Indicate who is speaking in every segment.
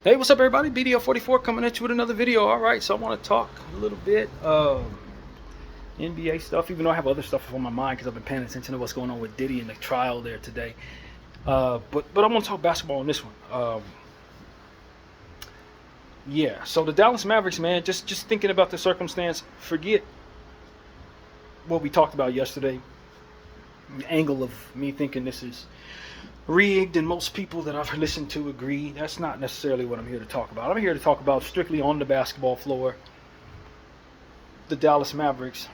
Speaker 1: Hey, what's up, everybody? BDO44 coming at you with another video. All right, so I want to talk a little bit NBA stuff, even though I have other stuff on my mind because I've been paying attention to what's going on with Diddy and the trial there today. But I'm going to talk basketball on this one. Yeah, so the Dallas Mavericks, man, just thinking about the circumstance, forget what we talked about yesterday. The angle of me thinking this is rigged, and most people that I've listened to agree. That's not necessarily what I'm here to talk about. I'm here to talk about strictly on the basketball floor. The Dallas Mavericks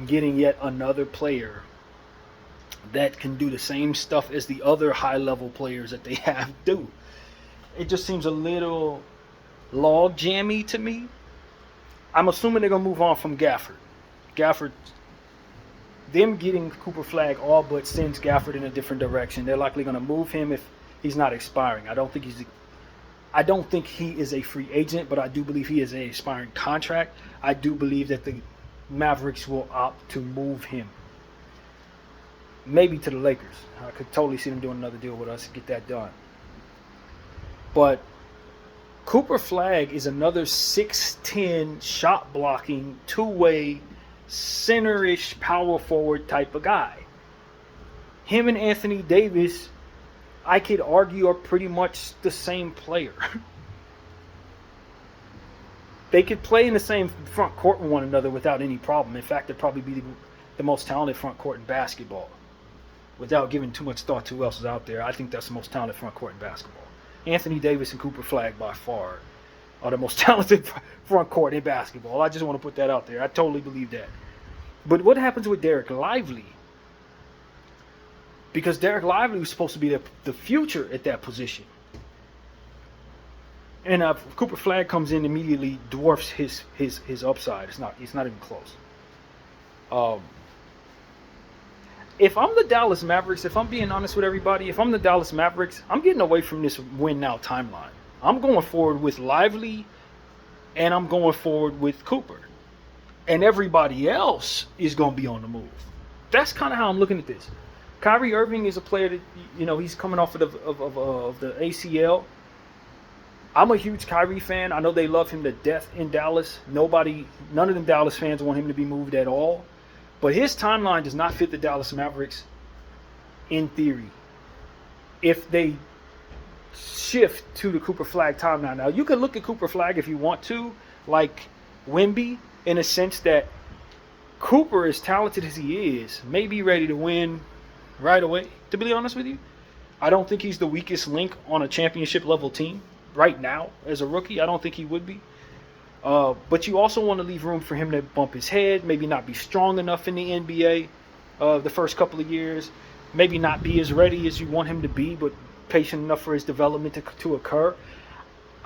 Speaker 1: getting yet another player that can do the same stuff as the other high-level players that they have do. It just seems a little log jammy to me. I'm assuming they're going to move on from Gafford, them getting Cooper Flagg all but sends Gafford in a different direction. They're likely going to move him if he's not expiring. I don't think he is a free agent, but I do believe he is an expiring contract. I do believe that the Mavericks will opt to move him. Maybe to the Lakers. I could totally see them doing another deal with us to get that done. But Cooper Flagg is another 6'10", shot blocking, two-way, center-ish power forward type of guy. Him and Anthony Davis, I could argue, are pretty much the same player. They could play in the same front court with one another without any problem. In fact, they'd probably be the most talented front court in basketball. Without giving too much thought to who else is out there, I think that's the most talented front court in basketball. Anthony Davis and Cooper Flagg by far are the most talented front court in basketball. I just want to put that out there. I totally believe that. But what happens with Derek Lively? Because Derek Lively was supposed to be the future at that position. And Cooper Flagg comes in, immediately dwarfs his upside. It's not even close. If I'm the Dallas Mavericks, if I'm being honest with everybody, if I'm the Dallas Mavericks, I'm getting away from this win now timeline. I'm going forward with Lively, and I'm going forward with Cooper. And everybody else is going to be on the move. That's kind of how I'm looking at this. Kyrie Irving is a player that, he's coming off of the ACL. I'm a huge Kyrie fan. I know they love him to death in Dallas. None of them Dallas fans want him to be moved at all. But his timeline does not fit the Dallas Mavericks in theory. If they shift to the Cooper Flagg timeline. Now, you can look at Cooper Flagg if you want to, like Wemby, in a sense that Cooper, as talented as he is, may be ready to win right away, to be honest with you. I don't think he's the weakest link on a championship-level team right now as a rookie. I don't think he would be. But you also want to leave room for him to bump his head, maybe not be strong enough in the NBA the first couple of years, maybe not be as ready as you want him to be, but patient enough for his development to occur.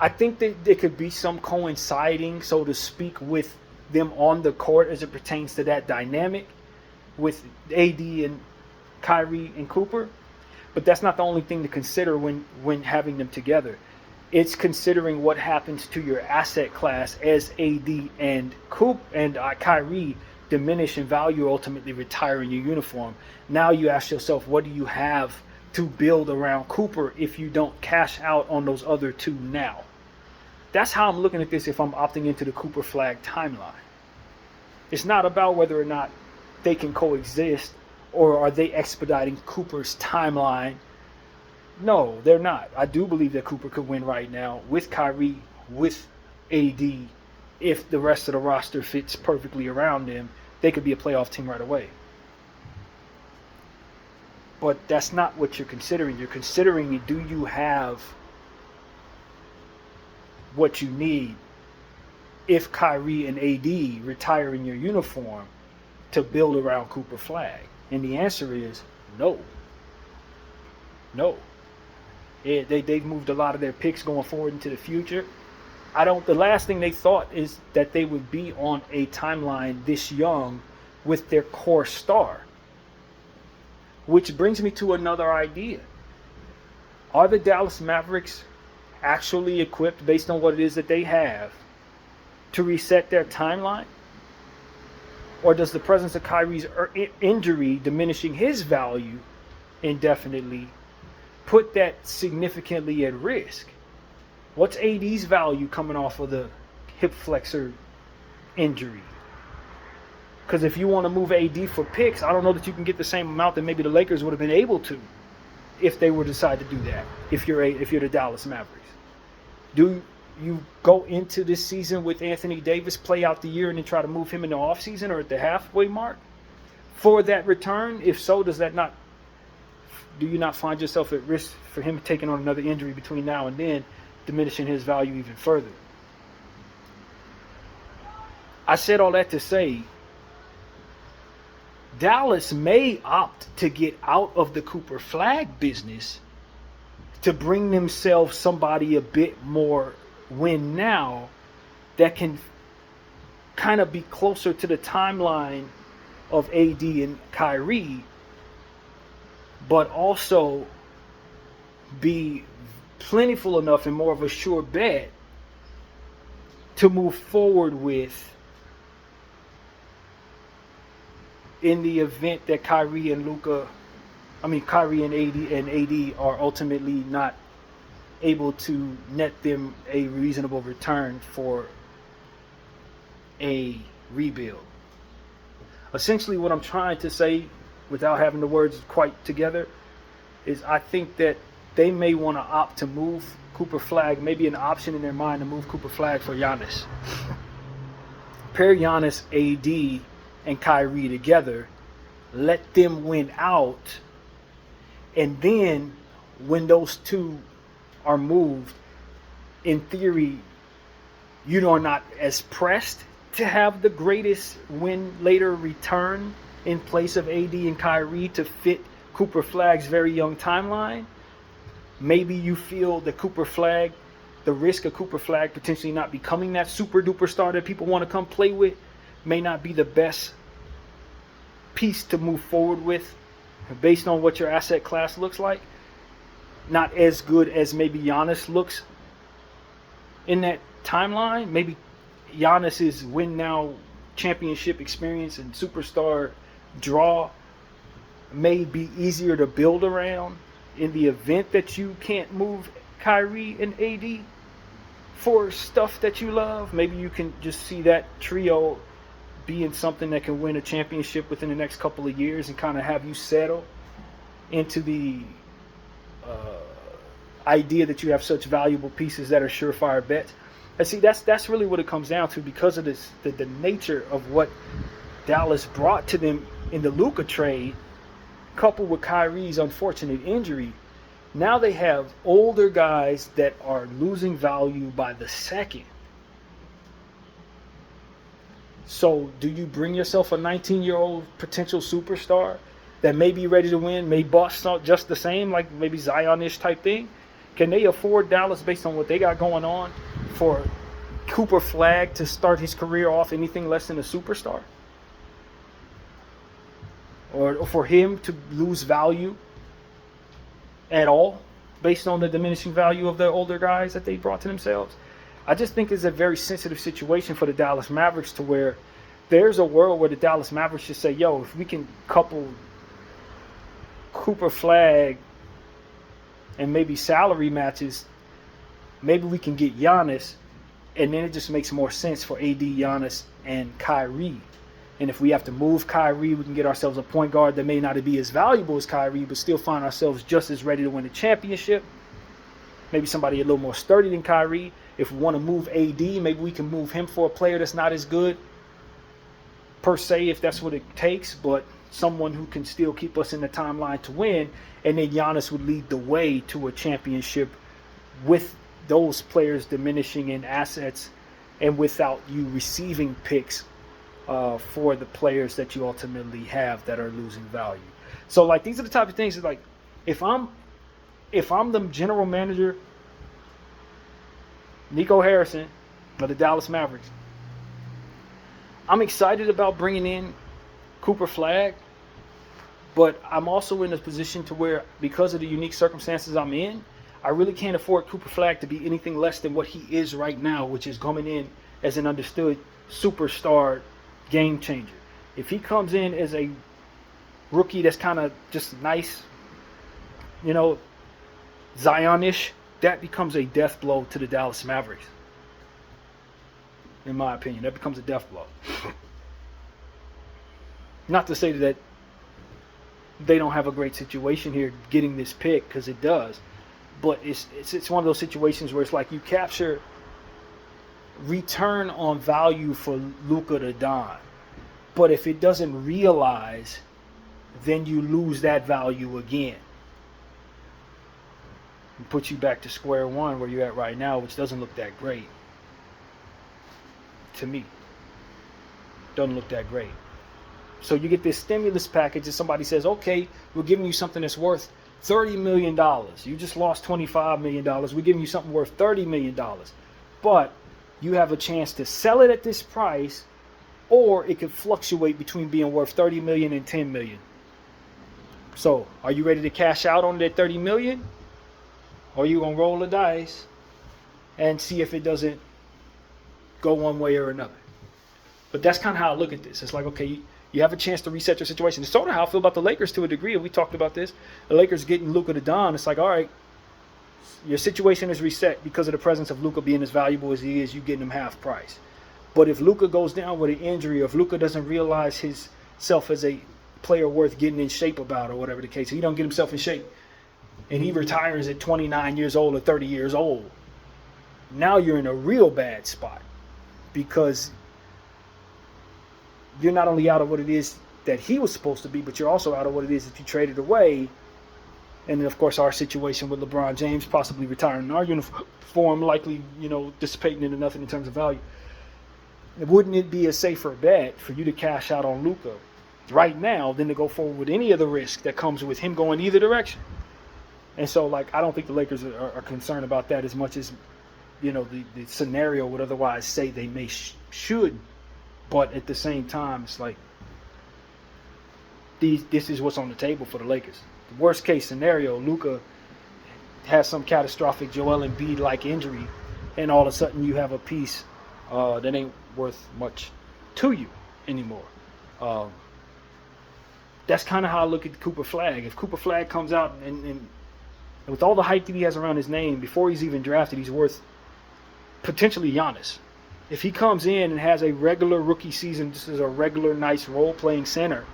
Speaker 1: I think that there could be some coinciding, so to speak, with them on the court as it pertains to that dynamic with AD and Kyrie and Cooper. But that's not the only thing to consider when having them together. It's considering what happens to your asset class as AD and Kyrie diminish in value, ultimately retire in your uniform. Now you ask yourself, what do you have to build around Cooper if you don't cash out on those other two now? That's how I'm looking at this if I'm opting into the Cooper Flagg timeline. It's not about whether or not they can coexist or are they expediting Cooper's timeline. No, they're not. I do believe that Cooper could win right now with Kyrie, with AD. If the rest of the roster fits perfectly around him, they could be a playoff team right away. But that's not what you're considering. You're considering, do you have what you need if Kyrie and AD retire in your uniform to build around Cooper Flagg? And the answer is no. No. They've moved a lot of their picks going forward into the future. The last thing they thought is that they would be on a timeline this young with their core star. Which brings me to another idea. Are the Dallas Mavericks actually equipped, based on what it is that they have, to reset their timeline? Or does the presence of Kyrie's injury diminishing his value indefinitely put that significantly at risk? What's AD's value coming off of the hip flexor injury? Because if you want to move AD for picks, I don't know that you can get the same amount that maybe the Lakers would have been able to if they were to decide to do that. If you're the Dallas Mavericks, do you go into this season with Anthony Davis, play out the year, and then try to move him in the offseason or at the halfway mark for that return? If so, do you not find yourself at risk for him taking on another injury between now and then, diminishing his value even further? I said all that to say Dallas may opt to get out of the Cooper Flagg business to bring themselves somebody a bit more win now that can kind of be closer to the timeline of AD and Kyrie, but also be plentiful enough and more of a sure bet to move forward with in the event that Kyrie and AD are ultimately not able to net them a reasonable return for a rebuild. Essentially, what I'm trying to say, without having the words quite together, is I think that they may want to opt to move Cooper Flagg, maybe an option in their mind to move Cooper Flagg for Giannis. Pair Giannis, AD, and Kyrie together, let them win out, and then when those two are moved, in theory, you are not as pressed to have the greatest win later return in place of AD and Kyrie to fit Cooper Flagg's very young timeline. Maybe you feel that the risk of Cooper Flagg potentially not becoming that super duper star that people want to come play with may not be the best piece to move forward with based on what your asset class looks like. Not as good as maybe Giannis looks in that timeline. Maybe Giannis's win now championship experience and superstar draw may be easier to build around in the event that you can't move Kyrie and AD for stuff that you love. Maybe you can just see that trio being something that can win a championship within the next couple of years and kind of have you settle into the idea that you have such valuable pieces that are surefire bets. And see, that's really what it comes down to, because of this, the nature of what Dallas brought to them in the Luka trade, coupled with Kyrie's unfortunate injury. Now they have older guys that are losing value by the second. So do you bring yourself a 19-year-old potential superstar that may be ready to win, may bust just the same, like maybe Zion-ish type thing? Can they afford Dallas, based on what they got going on, for Cooper Flagg to start his career off anything less than a superstar? Or for him to lose value at all based on the diminishing value of the older guys that they brought to themselves? I just think it's a very sensitive situation for the Dallas Mavericks, to where there's a world where the Dallas Mavericks should say, yo, if we can couple Cooper Flagg and maybe salary matches, maybe we can get Giannis, and then it just makes more sense for AD, Giannis, and Kyrie. And if we have to move Kyrie, we can get ourselves a point guard that may not be as valuable as Kyrie, but still find ourselves just as ready to win a championship. Maybe somebody a little more sturdy than Kyrie. If we want to move AD, maybe we can move him for a player that's not as good per se, if that's what it takes, but someone who can still keep us in the timeline to win. And then Giannis would lead the way to a championship with those players diminishing in assets and without you receiving picks for the players that you ultimately have that are losing value. So like, these are the type of things that, like, if I'm the general manager, Nico Harrison of the Dallas Mavericks, I'm excited about bringing in Cooper Flagg, but I'm also in a position to where, because of the unique circumstances I'm in, I really can't afford Cooper Flagg to be anything less than what he is right now, which is coming in as an understood superstar game changer. If he comes in as a rookie that's kind of just nice, Zion-ish that becomes a death blow to the Dallas Mavericks. In my opinion, that becomes a death blow. Not to say that they don't have a great situation here getting this pick, because it does. But it's one of those situations where it's like you capture return on value for Luka to Don. But if it doesn't realize, then you lose that value again. And put you back to square one where you're at right now, which doesn't look that great. To me. Doesn't look that great. So you get this stimulus package and somebody says, okay, we're giving you something that's worth $30 million. You just lost $25 million. We're giving you something worth $30 million. But you have a chance to sell it at this price, or it could fluctuate between being worth $30 million and $10 million. So are you ready to cash out on that $30 million? Or are you going to roll the dice and see if it doesn't go one way or another? But that's kind of how I look at this. It's like, okay, you have a chance to reset your situation. It's sort of how I feel about the Lakers to a degree. We talked about this. The Lakers getting Luka to Don. It's like, all right, your situation is reset because of the presence of Luka being as valuable as he is. You getting him half price. But if Luka goes down with an injury, or if Luka doesn't realize himself as a player worth getting in shape about, or whatever the case, he don't get himself in shape, and he retires at 29 years old or 30 years old, now you're in a real bad spot, because you're not only out of what it is that he was supposed to be, but you're also out of what it is that you traded away. And then, of course, our situation with LeBron James possibly retiring in our uniform, likely, dissipating into nothing in terms of value. Wouldn't it be a safer bet for you to cash out on Luka right now than to go forward with any of the risk that comes with him going either direction? And so, I don't think the Lakers are concerned about that as much as, the scenario would otherwise say they may should. But at the same time, it's like this is what's on the table for the Lakers. The worst case scenario, Luka has some catastrophic Joel Embiid-like injury, and all of a sudden you have a piece that ain't worth much to you anymore. That's kind of how I look at Cooper Flagg. If Cooper Flagg comes out and with all the hype that he has around his name, before he's even drafted, he's worth potentially Giannis. If he comes in and has a regular rookie season, just as a regular nice role-playing center,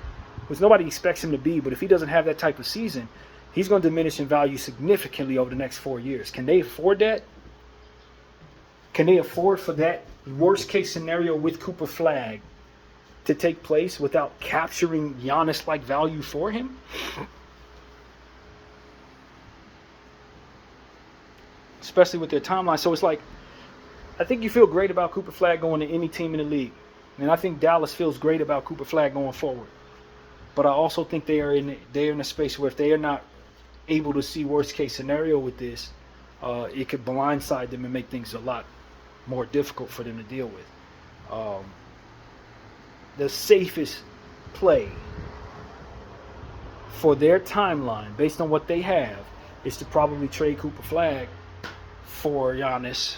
Speaker 1: which nobody expects him to be, but if he doesn't have that type of season, he's going to diminish in value significantly over the next 4 years. Can they afford that? Can they afford for that worst-case scenario with Cooper Flagg to take place without capturing Giannis-like value for him? Especially with their timeline. So it's like, I think you feel great about Cooper Flagg going to any team in the league. And I think Dallas feels great about Cooper Flagg going forward. But I also think they're in a space where if they are not able to see worst case scenario with this, it could blindside them and make things a lot more difficult for them to deal with. The safest play for their timeline, based on what they have, is to probably trade Cooper Flagg for Giannis,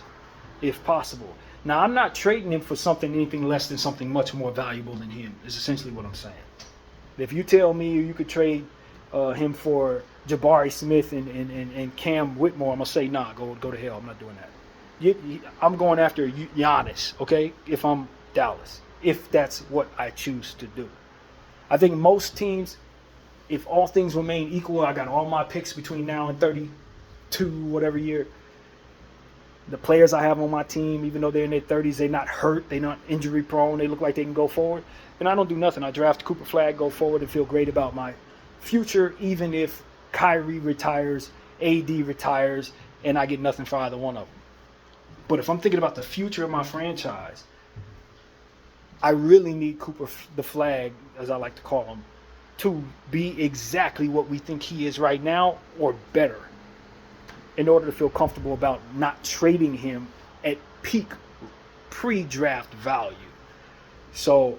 Speaker 1: if possible. Now, I'm not trading him for anything less than something much more valuable than him, is essentially what I'm saying. If you tell me you could trade him for Jabari Smith and Cam Whitmore, I'm going to say, nah, go to hell. I'm not doing that. I'm going after Giannis, okay, if I'm Dallas, if that's what I choose to do. I think most teams, if all things remain equal, I got all my picks between now and 32, whatever year, the players I have on my team, even though they're in their 30s, they're not hurt, they're not injury prone, they look like they can go forward. And I don't do nothing. I draft Cooper Flagg, go forward, and feel great about my future, even if Kyrie retires, AD retires, and I get nothing for either one of them. But if I'm thinking about the future of my franchise, I really need Cooper the Flagg, as I like to call him, to be exactly what we think he is right now or better, in order to feel comfortable about not trading him at peak pre-draft value. So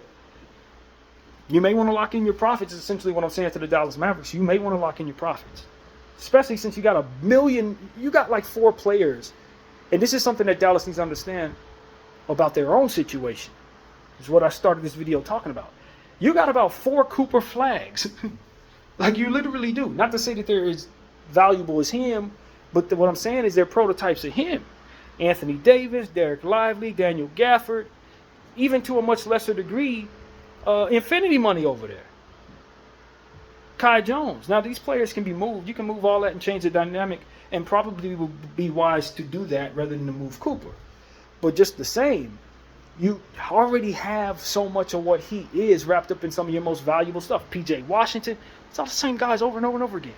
Speaker 1: you may want to lock in your profits, is essentially what I'm saying to the Dallas Mavericks. You may want to lock in your profits, especially since you got you got like 4 players. And this is something that Dallas needs to understand about their own situation. Is what I started this video talking about. You got about 4 Cooper Flaggs. Like, you literally do. Not to say that they're as valuable as him, But what I'm saying is they're prototypes of him. Anthony Davis, Derek Lively, Daniel Gafford, even to a much lesser degree, Infinity Money over there. Kai Jones. Now, these players can be moved. You can move all that and change the dynamic, and probably would be wise to do that rather than to move Cooper. But just the same, you already have so much of what he is wrapped up in some of your most valuable stuff. PJ Washington, it's all the same guys over and over and over again.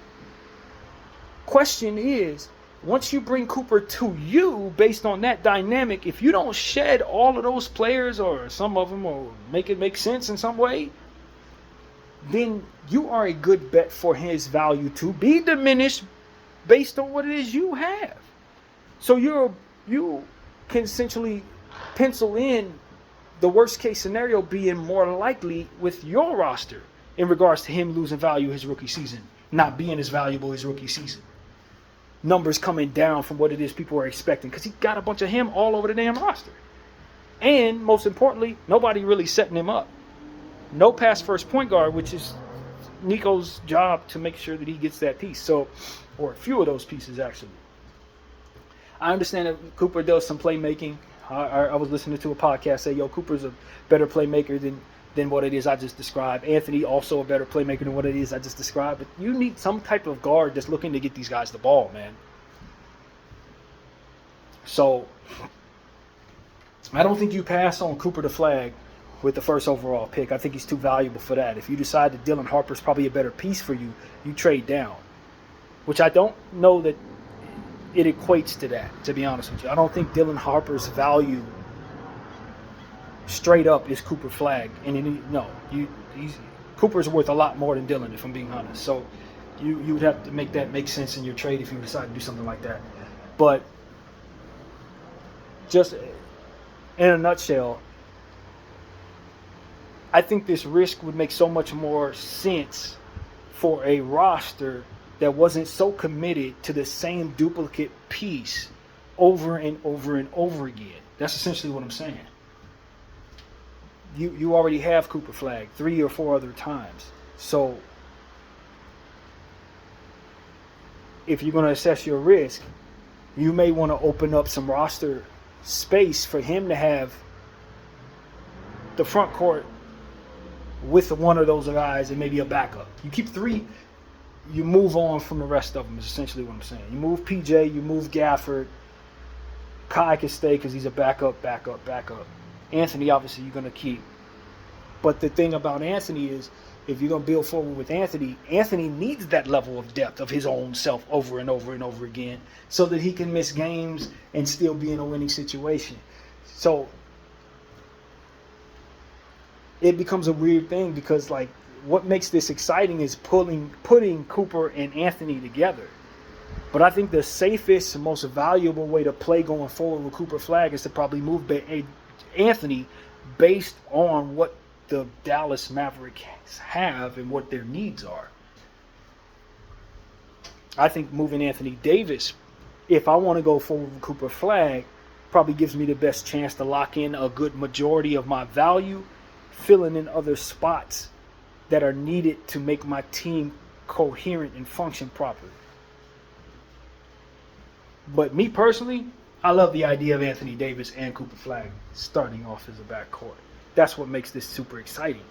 Speaker 1: Question is, once you bring Cooper to you based on that dynamic, if you don't shed all of those players or some of them or make it make sense in some way, then you are a good bet for his value to be diminished based on what it is you have. So you can essentially pencil in the worst case scenario being more likely with your roster in regards to him losing value his rookie season, not being as valuable his rookie season. Numbers coming down from what it is people are expecting because he got a bunch of him all over the damn roster. And most importantly, nobody really setting him up. No pass first point guard, which is Nico's job to make sure that he gets that piece. So, or a few of those pieces actually. I understand that Cooper does some playmaking. I was listening to a podcast say, yo, Cooper's a better playmaker than what it is I just described. Anthony also a better playmaker than what it is I just described. But you need some type of guard that's looking to get these guys the ball, man. So I don't think you pass on Cooper to Flagg with the first overall pick. I think he's too valuable for that. If you decide that Dylan Harper's probably a better piece for you, you trade down. Which I don't know that it equates to that, to be honest with you. I don't think Dylan Harper's value straight up is Cooper Flagg. Cooper's worth a lot more than Dylan, if I'm being honest. So you would have to make that make sense in your trade if you decide to do something like that. But just in a nutshell, I think this risk would make so much more sense for a roster that wasn't so committed to the same duplicate piece over and over and over again. That's essentially what I'm saying. You already have Cooper Flagg 3 or 4 other times. So if you're going to assess your risk, you may want to open up some roster space for him to have the front court with one of those guys and maybe a backup. You keep 3, you move on from the rest of them is essentially what I'm saying. You move PJ, you move Gafford. Kai can stay because he's a backup. Anthony, obviously, you're going to keep. But the thing about Anthony is, if you're going to build forward with Anthony, Anthony needs that level of depth of his own self over and over and over again so that he can miss games and still be in a winning situation. So it becomes a weird thing because, like, what makes this exciting is putting Cooper and Anthony together. But I think the safest and most valuable way to play going forward with Cooper Flagg is to probably move Anthony based on what the Dallas Mavericks have and what their needs are. I think moving Anthony Davis, if I want to go forward with Cooper Flagg, probably gives me the best chance to lock in a good majority of my value, filling in other spots that are needed to make my team coherent and function properly. But me personally, I love the idea of Anthony Davis and Cooper Flagg starting off as a backcourt. That's what makes this super exciting.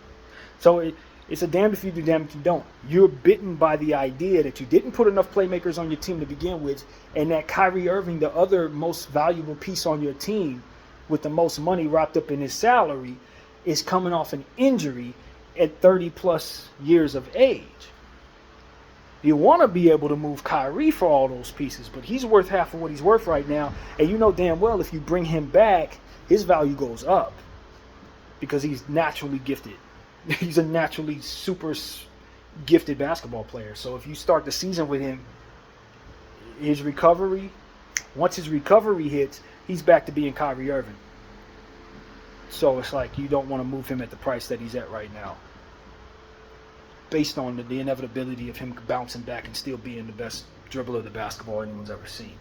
Speaker 1: So it's a damned if you do, damned if you don't. You're bitten by the idea that you didn't put enough playmakers on your team to begin with, and that Kyrie Irving, the other most valuable piece on your team with the most money wrapped up in his salary, is coming off an injury at 30 plus years of age. You want to be able to move Kyrie for all those pieces, but he's worth half of what he's worth right now. And you know damn well if you bring him back, his value goes up because he's naturally gifted. He's a naturally super gifted basketball player. So if you start the season with him, once his recovery hits, he's back to being Kyrie Irving. So it's like you don't want to move him at the price that he's at right now, based on the inevitability of him bouncing back and still being the best dribbler of the basketball anyone's ever seen.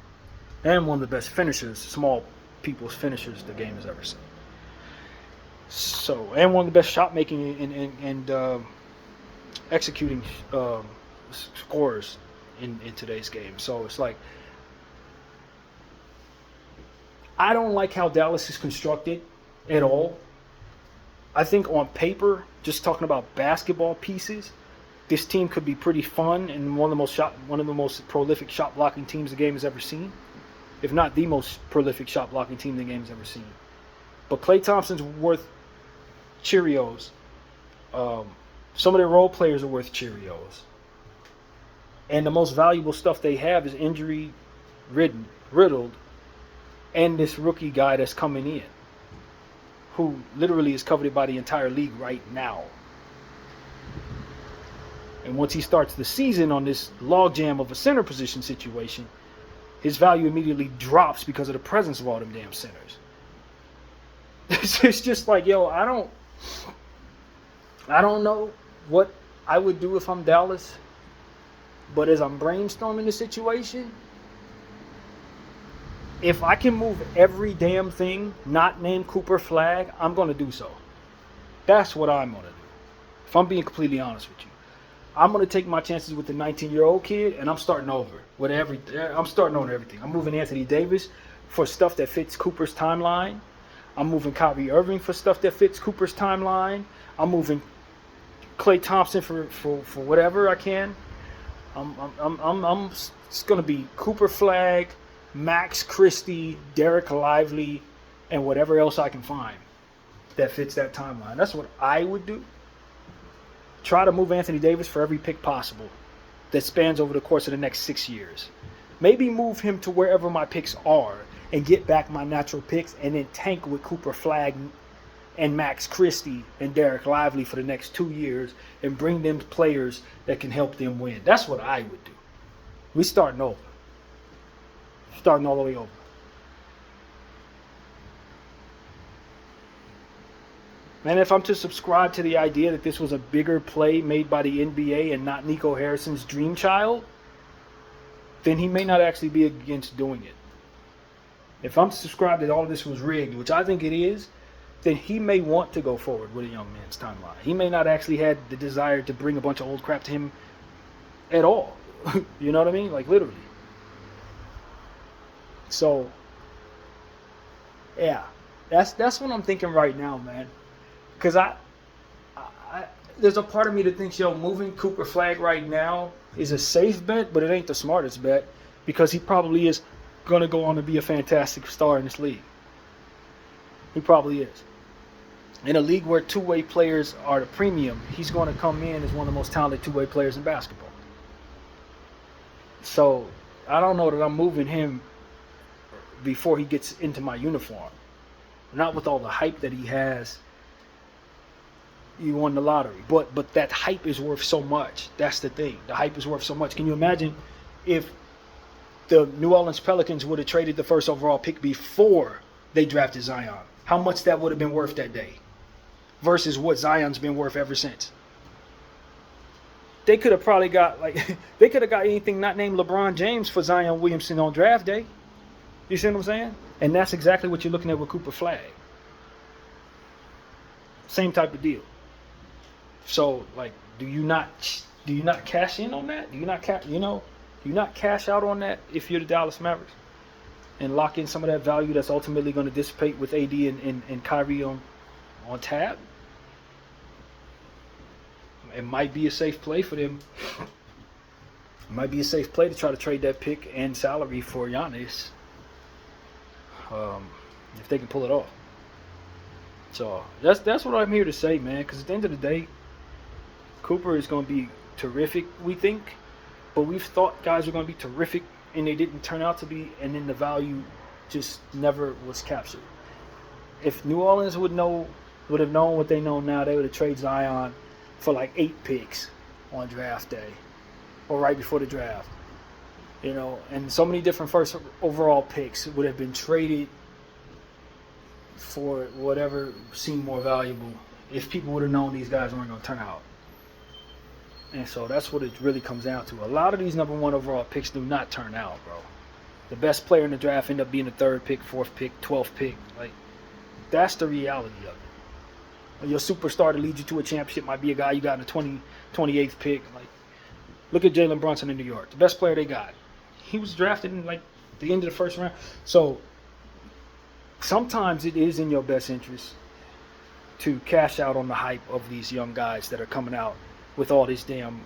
Speaker 1: And one of the best finishers, small people's finishers the game has ever seen. So, and one of the best shot making and executing scorers in today's game. So it's like, I don't like how Dallas is constructed at all. I think on paper, just talking about basketball pieces, this team could be pretty fun and one of the most prolific shot blocking teams the game has ever seen, if not the most prolific shot blocking team the game has ever seen. But Klay Thompson's worth Cheerios. Some of their role players are worth Cheerios. And the most valuable stuff they have is injury riddled, and this rookie guy that's coming in, who literally is coveted by the entire league right now. And once he starts the season on this logjam of a center position situation, his value immediately drops because of the presence of all them damn centers. It's just like, yo, I don't know what I would do if I'm Dallas, but as I'm brainstorming the situation, if I can move every damn thing not named Cooper Flagg, I'm going to do so. That's what I'm going to do. If I'm being completely honest with you, I'm going to take my chances with the 19-year-old kid, and I'm starting over with everything. I'm starting over everything. I'm moving Anthony Davis for stuff that fits Cooper's timeline. I'm moving Kyrie Irving for stuff that fits Cooper's timeline. I'm moving Klay Thompson for whatever I can. It's going to be Cooper Flagg, Max Christie, Derek Lively, and whatever else I can find that fits that timeline. That's what I would do. Try to move Anthony Davis for every pick possible that spans over the course of the next 6 years. Maybe move him to wherever my picks are and get back my natural picks, and then tank with Cooper Flagg and Max Christie and Derek Lively for the next 2 years and bring them players that can help them win. That's what I would do. We starting over. Starting all the way over. Man, if I'm to subscribe to the idea that this was a bigger play made by the NBA and not Nico Harrison's dream child, then he may not actually be against doing it. If I'm to subscribe that all of this was rigged, which I think it is, then he may want to go forward with a young man's timeline. He may not actually have the desire to bring a bunch of old crap to him at all. You know what I mean? Like, literally. So, yeah. That's what I'm thinking right now, man. Because I there's a part of me that thinks, yo, moving Cooper Flagg right now is a safe bet, but it ain't the smartest bet, because he probably is going to go on to be a fantastic star in this league. He probably is. In a league where two-way players are the premium, he's going to come in as one of the most talented two-way players in basketball. So I don't know that I'm moving him before he gets into my uniform. Not with all the hype that he has. You won the lottery. But that hype is worth so much. That's the thing. The hype is worth so much. Can you imagine if the New Orleans Pelicans would have traded the first overall pick before they drafted Zion? How much that would have been worth that day versus what Zion's been worth ever since. They could have probably got they could have got anything not named LeBron James for Zion Williamson on draft day. You see what I'm saying? And that's exactly what you're looking at with Cooper Flagg. Same type of deal. So, do you not cash in on that? Do you not cash out on that if you're the Dallas Mavericks and lock in some of that value that's ultimately going to dissipate with AD and Kyrie on tab? It might be a safe play for them. It might be a safe play to try to trade that pick and salary for Giannis, if they can pull it off. So that's what I'm here to say, man. Because at the end of the day, Cooper is going to be terrific, we think. But we've thought guys were going to be terrific, and they didn't turn out to be. And then the value just never was captured. If New Orleans would have known what they know now, they would have traded Zion for 8 picks on draft day or right before the draft. And so many different first overall picks would have been traded for whatever seemed more valuable if people would have known these guys weren't going to turn out. And so that's what it really comes down to. A lot of these number 1 overall picks do not turn out, bro. The best player in the draft end up being the 3rd pick, 4th pick, 12th pick. That's the reality of it. Your superstar to lead you to a championship might be a guy you got in the 28th pick. Look at Jalen Brunson in New York, the best player they got. He was drafted in the end of the first round. So sometimes it is in your best interest to cash out on the hype of these young guys that are coming out with all this damn,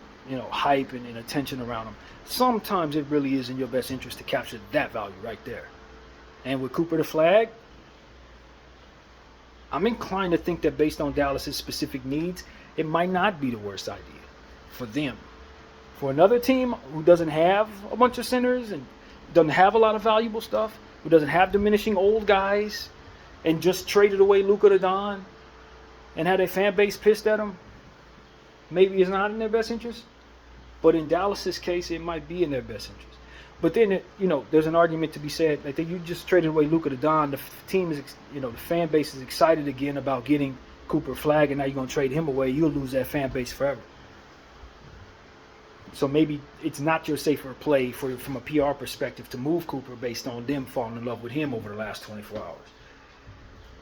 Speaker 1: hype and attention around them. Sometimes it really is in your best interest to capture that value right there. And with Cooper the Flagg, I'm inclined to think that based on Dallas's specific needs, it might not be the worst idea for them. For another team who doesn't have a bunch of centers and doesn't have a lot of valuable stuff, who doesn't have diminishing old guys, and just traded away Luka to Don, and had a fan base pissed at him, maybe it's not in their best interest. But in Dallas's case, it might be in their best interest. But then, there's an argument to be said that you just traded away Luka to Don. The team is, the fan base is excited again about getting Cooper Flagg, and now you're going to trade him away. You'll lose that fan base forever. So maybe it's not your safer play from a PR perspective to move Cooper based on them falling in love with him over the last 24 hours.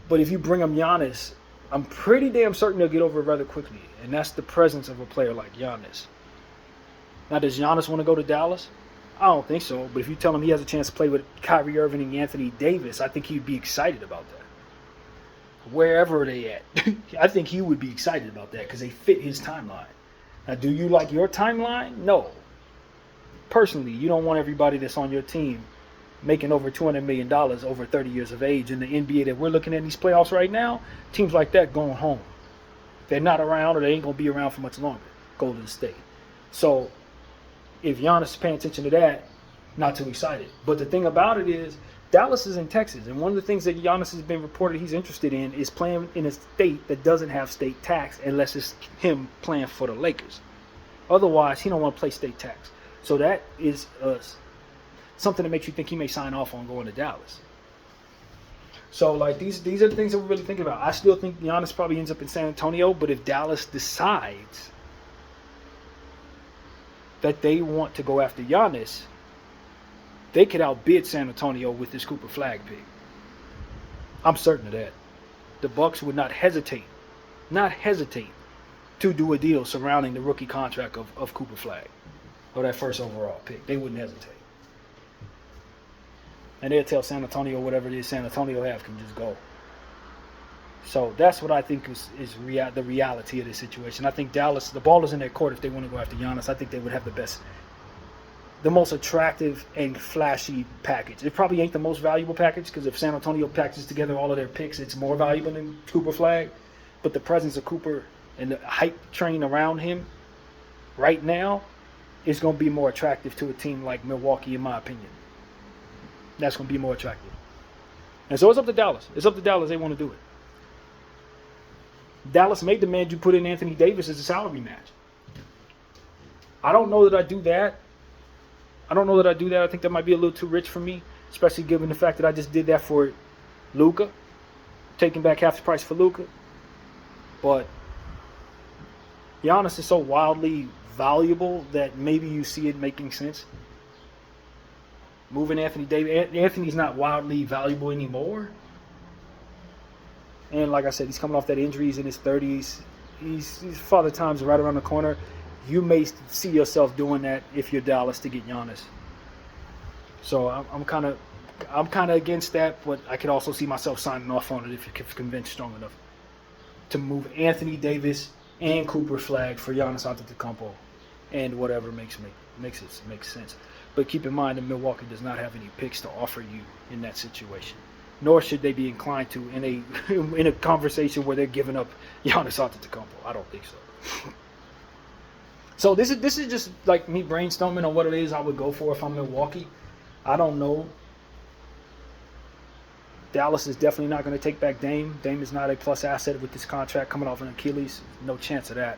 Speaker 1: But if you bring him Giannis, I'm pretty damn certain they'll get over it rather quickly. And that's the presence of a player like Giannis. Now, does Giannis want to go to Dallas? I don't think so. But if you tell him he has a chance to play with Kyrie Irving and Anthony Davis, I think he'd be excited about that. Wherever they at. I think he would be excited about that because they fit his timeline. Now, do you like your timeline? No. Personally, you don't want everybody that's on your team making over $200 million over 30 years of age. In the NBA that we're looking at in these playoffs right now, teams like that going home. They're not around or they ain't going to be around for much longer. Golden State. So, if Giannis is paying attention to that, not too excited. But the thing about it is, Dallas is in Texas. And one of the things that Giannis has been reported he's interested in is playing in a state that doesn't have state tax unless it's him playing for the Lakers. Otherwise, he don't want to play state tax. So that is something that makes you think he may sign off on going to Dallas. So, like, these are the things that we're really thinking about. I still think Giannis probably ends up in San Antonio, but if Dallas decides that they want to go after Giannis, they could outbid San Antonio with this Cooper Flagg pick. I'm certain of that. The Bucks would not hesitate to do a deal surrounding the rookie contract of Cooper Flagg, or that first overall pick. They wouldn't hesitate. And they'll tell San Antonio whatever it is San Antonio have can just go. So that's what I think is the reality of this situation. I think Dallas, the ball is in their court if they want to go after Giannis. I think they would have the most attractive and flashy package. It probably ain't the most valuable package because if San Antonio packages together all of their picks, it's more valuable than Cooper Flagg. But the presence of Cooper and the hype train around him right now is going to be more attractive to a team like Milwaukee, in my opinion. That's going to be more attractive. And so it's up to Dallas. It's up to Dallas. They want to do it. Dallas may demand you put in Anthony Davis as a salary match. I don't know that I do that. I think that might be a little too rich for me, especially given the fact that I just did that for Luka, taking back half the price for Luka. But Giannis is so wildly valuable that maybe you see it making sense. Moving Anthony Davis. Anthony's not wildly valuable anymore. And like I said, he's coming off that injury. He's in his 30s. His father time's right around the corner. You may see yourself doing that if you're Dallas to get Giannis. So I'm kind of against that, but I could also see myself signing off on it if you're convinced strong enough to move Anthony Davis and Cooper Flagg for Giannis Antetokounmpo and whatever makes sense. But keep in mind that Milwaukee does not have any picks to offer you in that situation. Nor should they be inclined to in a conversation where they're giving up Giannis Antetokounmpo. I don't think so. So this is just like me brainstorming on what it is I would go for if I'm Milwaukee. I don't know. Dallas is definitely not going to take back Dame. Dame is not a plus asset with this contract coming off an Achilles. No chance of that.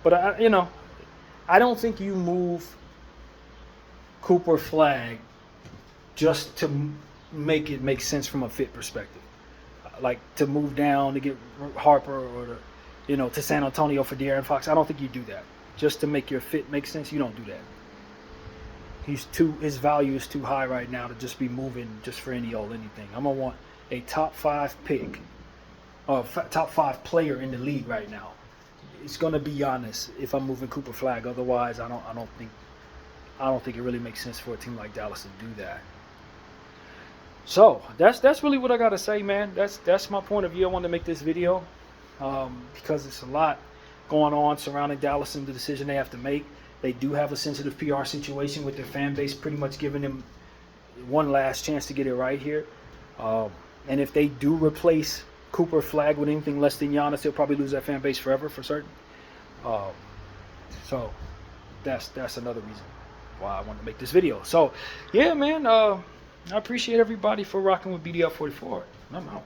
Speaker 1: But I don't think you move Cooper Flagg just to make it make sense from a fit perspective. Like to move down to get Harper or to San Antonio for De'Aaron Fox. I don't think you do that. Just to make your fit make sense, you don't do that. His value is too high right now to just be moving just for anything. I'm gonna want a top 5 pick or top 5 player in the league right now. It's gonna be Giannis if I'm moving Cooper Flagg. Otherwise, I don't think I don't think it really makes sense for a team like Dallas to do that. So that's really what I gotta say, man. That's my point of view. I wanted to make this video because it's a lot going on surrounding Dallas and the decision they have to make. They do have a sensitive PR situation with their fan base, pretty much giving them one last chance to get it right here. And if they do replace Cooper, Flagg with anything less than Giannis, they'll probably lose that fan base forever for certain. So that's another reason why I wanted to make this video. So yeah, man. I appreciate everybody for rocking with BDL 44. I'm out.